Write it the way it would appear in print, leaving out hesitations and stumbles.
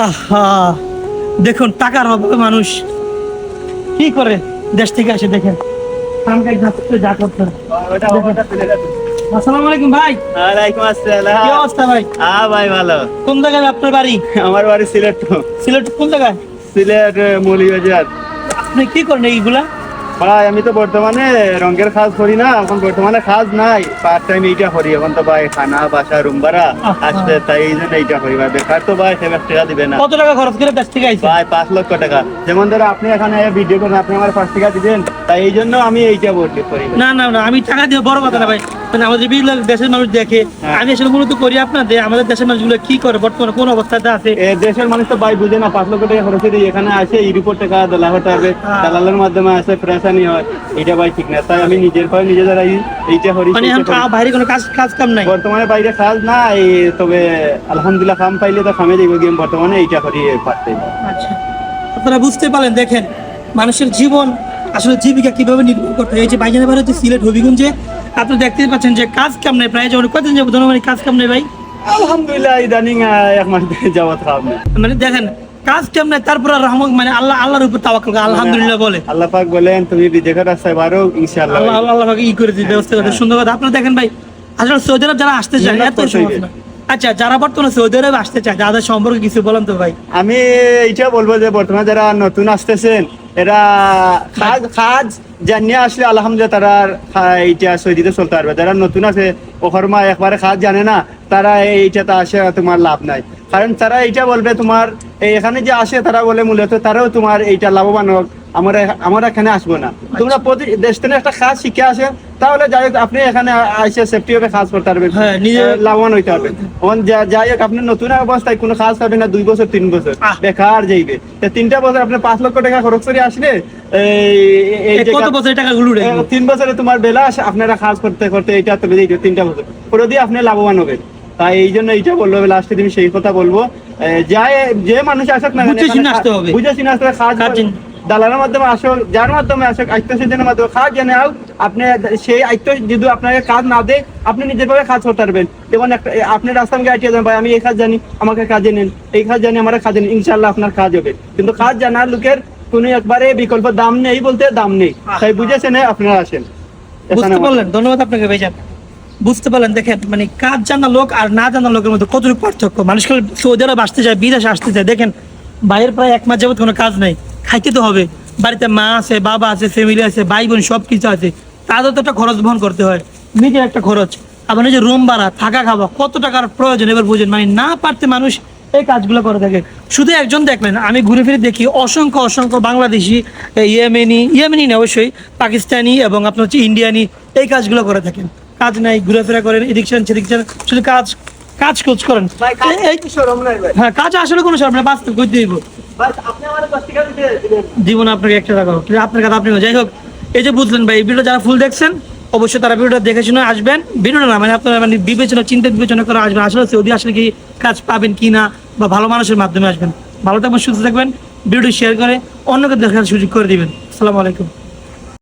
আহা, দেখুন টাকার অভাবে মানুষ কি করে দেশ থেকে আসে। দেখেন কামকাজ না করতে যা করতে হয়। আসসালামু আলাইকুম ভাই। ওয়ালাইকুম আসসালাম। কি অবস্থা ভাই? ভাই ভালো। কোন জায়গায় আপনার বাড়ি? আমার বাড়ি সিলেট। সিলেট কোন জায়গায়? সিলেট মৌলভীবাজার। আপনি কি করেন এইগুলা? ভাই আমি তো বর্তমানে রঙের কাজ করি না, এখন বর্তমানে কাজ নাই, পার্ট টাইম এইটা করি। এখন তো ভাই খানা বাসা রুম ভাড়া আসছে, তাই এই জন্য এইটা করি ভাই। বেকার তো ভাই সেবার টাকা দিবে না। কত টাকা খরচ করে দেশ থেকে আইছেন? ভাই 5 লক্ষ টাকা। যেমন ধরো আপনি এখানে ভিডিও করেন, আপনি আমার 5 টাকা দিবেন, তাই এই জন্য আমি এইটা বলতে করি। না না না, আমি টাকা দিয়ে বড় কথা না ভাই। মানে আমাদের বিভিন্ন দেশের মানুষ দেখে, আমি আসলে মূলত করি আপনাদের আমাদের দেশের মানুষগুলো কি করে, বর্তমানে কোন অবস্থাতে আছে। দেশের মানুষ তো ভাই বুঝে না, 5 লক্ষ টাকা খরচ করে এখানে আসে ইউরোপের টাকা দলা হতে হবে, দালালের মাধ্যমে আসে প্রেসানি হয়, এটা ভাই ঠিক না। তাই আমি নিজের পায়ে নিজে দাঁড়াই এইটা করি। মানে এখন বাইরে কোনো কাজ কাজ কাম নাই বর্তমানে, বাইরে কাজ নাই, তবে আলহামদুলিল্লাহ কাম পাইলে তো কামে যাইব গেম। বর্তমানে এইটা করি পারতে। আচ্ছা, আপনারা বুঝতে পারলেন। দেখেন মানুষের জীবন আসলে জীবিকা কিভাবে নির্ভর করতে হয়। এই যে বাইজানের বাড়ি হচ্ছে সিলেট হবিগঞ্জে, আপনি দেখতে পাচ্ছেন যে কাজ কাম নেই প্রায়। যেমন কতদিন যাবো ধরুন কাজ কাম নেই ভাই? আলহামদুলিল্লাহ ইদানিং 1 মাস যাওয়াত খাওয়া নেই। মানে দেখেন কাজ কাম নেই, তারপর রহমত মানে আল্লাহর উপর তাওয়াক্কুল করে আলহামদুলিল্লাহ বলে। আল্লাহ পাক বলেন তুমি রিজিকের রাস্তায় বারো, ইনশাআল্লাহ আল্লাহ পাক ই করে দিতে ব্যবস্থা করে। সুন্দর কথা। আপনারা দেখেন ভাই, আসলে সৌদি আরব যারা আসতে চায় এত সমস্যা না। আচ্ছা, যারা বর্তমানে সৌদি আরবে আসতে চায় তাদের সম্পর্কে কিছু বলেন তো ভাই। আমি এইটা বলবো যে বর্তমানে যারা নতুন আসতেছেন, এরা কাজ জানিয়ে আসলে আলহামদুলিল্লাহ তারা এইটা সৌদিতে চলতে পারবে। যারা নতুন আছে ওখরমা একবারে কাজ জানে না, তারা এইটাতে আসে তোমার লাভ নাই। কারণ তারা এইটা বলবে তোমার এখানে যে আসে, তারা বলে মূলত তারাও তোমার এইটা লাভবান হোক, আমরা এখানে আসবো না। তোমরা প্রতি দেশ থেকে একটা কাজ শিখে আসে, তাহলে যাই হোক আপনি এখানে আইসে সেফটি ভাবে কাজ করতে পারবেন, লাভবান হইতে পারবেন। যাই হোক আপনি নতুন অবস্থায় কোনো কাজ পাবেন না, 2 বছর 3 বছর বেকার যাইবে। 3টা বছর আপনি 5 লক্ষ টাকা খরচ করে আসলে কত বছর টাকা গুলো 3 বছরে তোমার বেলা আপনারা কাজ করতে করতে এইটা তবে 3টা বছর পুরো দিয়ে আপনি লাভবান হবেন। তাই এই জন্য এইটা বলবো, লাস্টে তুমি সেই কথা বলবো, যে মানুষ আসুক না বুঝে শুনে আসতে হবে। কাজ দালালের মাধ্যমে আসুক, যার মাধ্যমে আসুক, আত্মীয়স্বজনের মাধ্যমে কাজ জেনে হোক, আপনি সেই আত্মীয় যদি আপনাকে কাজ না দেয়, আপনি নিজের ভাবে কাজ করতে পারবেন। যেমন একটা আপনি রাস্তায় গাইতে যান, ভাই আমি এই কাজ জানি, আমাকে কাজে নেন, এই কাজ জানি, আমার কাজে নেন, ইনশাল্লাহ আপনার কাজ হবে। কিন্তু কাজ জানার লোকের কোন একবারে বিকল্প দাম নেই, বলতে দাম নেই। তাই বুঝেছেন, আপনারা আসেন। বুঝতে পারলেন? ধন্যবাদ আপনাকে ভাইজান। বুঝতে পারলেন? দেখেন মানে কাজ জানা লোক আর না জানা লোকের মধ্যে কতটুকু পার্থক্য। মানুষ সৌদি আরব আসতে চায়, বিদেশে আসতে চায়, দেখেন বাইরের প্রায় 1 মাস যাবত কোনো কাজ নাই, খাইতে তো হবে। বাড়িতে মা আছে, বাবা আছে, ফ্যামিলি আছে, ভাই বোন সব কিছু আছে, তাদের তো একটা খরচ বহন করতে হয়, নিজের একটা খরচ, আবার নিজের রুম ভাড়া, থাকা খাওয়া, কত টাকার প্রয়োজন এবার বুঝেন। মানে না পারতে মানুষ এই কাজগুলো করে থাকে। শুধু একজন দেখলেন, আমি ঘুরে ফিরে দেখি অসংখ্য অসংখ্য বাংলাদেশি, ইয়েমেনি না অবশ্যই, পাকিস্তানি এবং আপনার হচ্ছে ইন্ডিয়ানি এই কাজগুলো করে থাকেন। কাজ নাই, ঘুরেফেরা করেন, এদিকশন সেদিকশন, শুধু কাজ কাজ খোঁজ করেন। হ্যাঁ, কাজ আসলে কোনো সরম না, বাস্তব করতে দিব জীবন আপনাকে 1 টাকা আপনার কাছে আপনি। যাই হোক, এই যে বুঝলেন ভাই, ভিডিও যারা ফুল দেখছেন অবশ্যই তারা ভিডিওটা দেখে শুনে আসবেন। ভিডিওটা না মানে আপনারা মানে চিন্তা বিবেচনা করে আসবেন, আসলে সৌদি আসলে কি কাজ পাবেন কি না, বা ভালো মানুষের মাধ্যমে আসবেন। ভালো থাকবেন, সুস্থ থাকবেন, ভিডিওটি শেয়ার করে অন্যকে দেখার সুযোগ করে দিবেন। আসসালামু আলাইকুম।